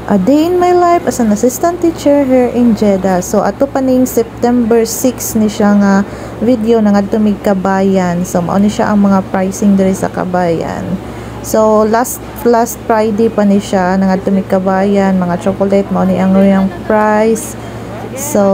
A day in my life as an assistant teacher here in Jeddah. So ato pa ning September 6 ni siya nga video na ngadto mig Kabayan. So mao ni siya ang mga pricing diri sa Kabayan. So last Friday pa ni siya ngadto mig Kabayan, mga chocolate mao ni ang iyang price. So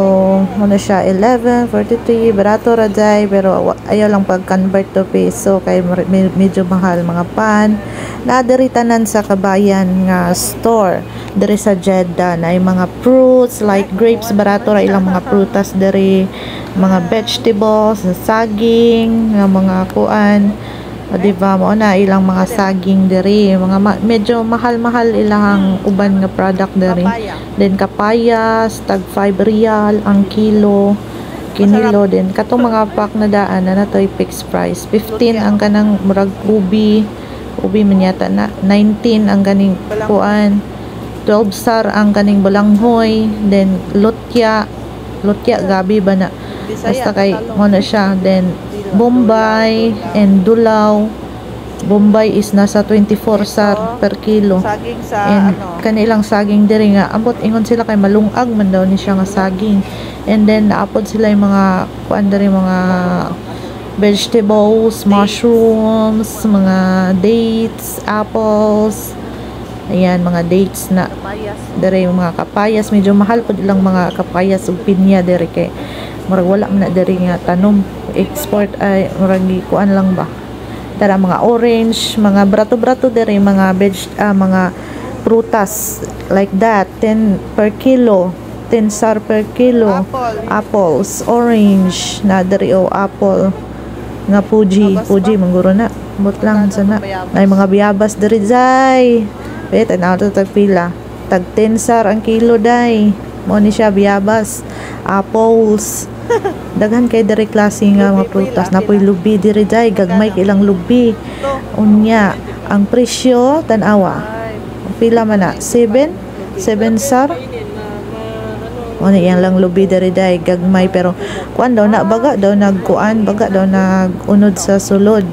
ano siya 11.43, barato ra day, pero ayaw lang pag-convert to peso kay medyo mahal. Mga pan na diri tanan sa Kabayan nga store diri sa Jeddah, na mga fruits like grapes, barato ra ilang mga prutas diri, mga vegetables, saging, nga mga kuan, o diba mo na ilang mga saging diri, mga medyo mahal-mahal ilang uban nga product diri. Then kapayas tag 5 rial ang kilo, kinilo. Din katong mga pack na daan na natoy fixed price 15 ang kanang murag ubi man yata na 19 ang ganing kuan, 12 sar ang kaning balanghoy. Then lutya gabi ba na basta kay mo na siya. Then Bombay and Dulaw. Bombay is nasa 24 sar per kilo. And kanilang saging diri nga ambot ingon sila kay malungag man daw ni siya nga saging. And then naapod sila yung mga kuan diri, mga vegetables, mushrooms, mga dates, apples. Ayan, mga dates na diri, yung mga kapayas medyo mahal pud ilang mga kapayas ug pinya diri kay murag wala man na diri nga tanom, export ay murag kuan lang ba. Tara mga orange, mga brato-brato diri, mga mga prutas like that 10 per kilo, 10 sar per kilo. Apples, orange na diri o apple nga Fuji mangguro na bot lang sana. Ay mga biyabas diri jay. Wait, na to tag pila. Tag 10 sar ang kilo day. Mo ni siya biyabas, apples. Daghan kay diri klase nga mga prutas. Napoy lubi diri day, gagmay kay ilang lubi. Unya, ang presyo tan-awa. Pila man na? 7 sar. Ano yan lang lubi diri day, gagmay pero kuan daw na baga daw nagkuan, baga daw nagunod sa sulod.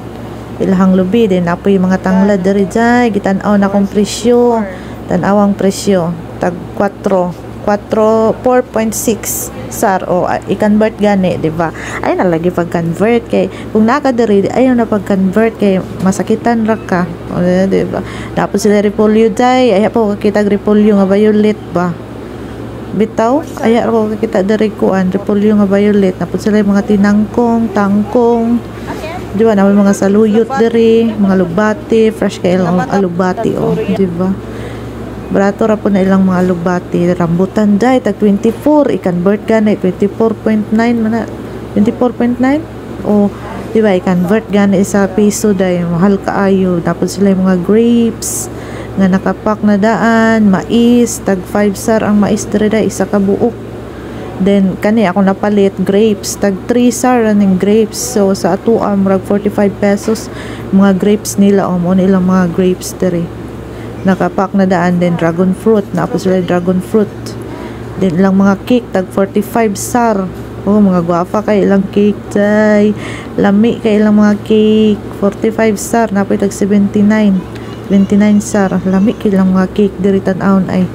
Ilahang lubi din napoy mga tanglad diri day, gitan-aw na kong presyo. Tan-awang presyo tag 4.6 sar o i-convert gani, di ba? Ay na lagi pag-convert kay kung naka diri ayaw na pag-convert kay masakitan ra ka, di ba? Tapos sila repolyo day, ay po kita repolyo nga violet ba? Bitaw aya ko kita diri kuan repolyo nga violet. Tapos sila yung mga tinangkong, tangkong, di ba? Na mga saluyot diri, mga lubati, fresh kay ilang alubati o, di ba? Barato ra po na ilang mga lubati. Rambutan day tag 24, i-convert gani 24.9 man na, 24.9 o di ba, i-convert gani sa piso day, mahal kaayo. Tapos sila yung mga grapes nga nakapak na daan, mais tag 5 sar ang mais diri day, isa ka buok. Then kani ako napalit grapes tag 3 sar aning grapes. So sa ato murag 45 pesos mga grapes nila o mo nilang mga grapes diri nakapak na daan. Then dragon fruit, napos sila dragon fruit. Then ilang mga cake tag 45 sar. Oh, mga guwapa kay ilang cake day, lami kay ilang mga cake 45 sar. Napoy tag 79 sar, lami kay ilang mga cake diri tan-awon ay.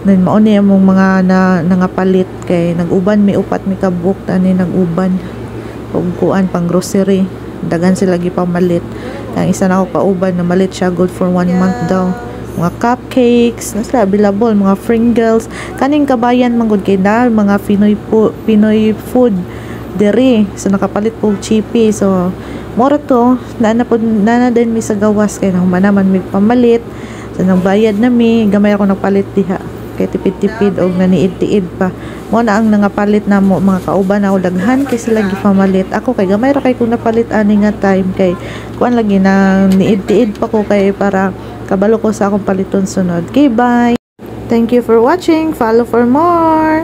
Then mao ni among mga nangapalit kay nag-uban mi upat mi kabuk tani nag-uban ug kuan pang grocery, dagan sila gipamalit. Ang isa na ako pauban na malit siya good for 1 month daw. Mga cupcakes nasa available, mga Pringles kaning Kabayan manggod kay na mga Pinoy food diri, so nakapalit po chippy. So mora to na din mi sa gawas kay nang manaman mi pamalit. So nang bayad na mi, gamay ako nagpalit diha kay tipid-tipid og naniid-tiid pa. Mo na ang nangapalit na mo mga kauban ako daghan kay sila gipamalit. Ako kay gamay ra kay kung napalit ani nga time kay kuan lagi na niid-tiid pa ko kay para kabalo ko sa akong paliton sunod. Okay, bye. Thank you for watching. Follow for more.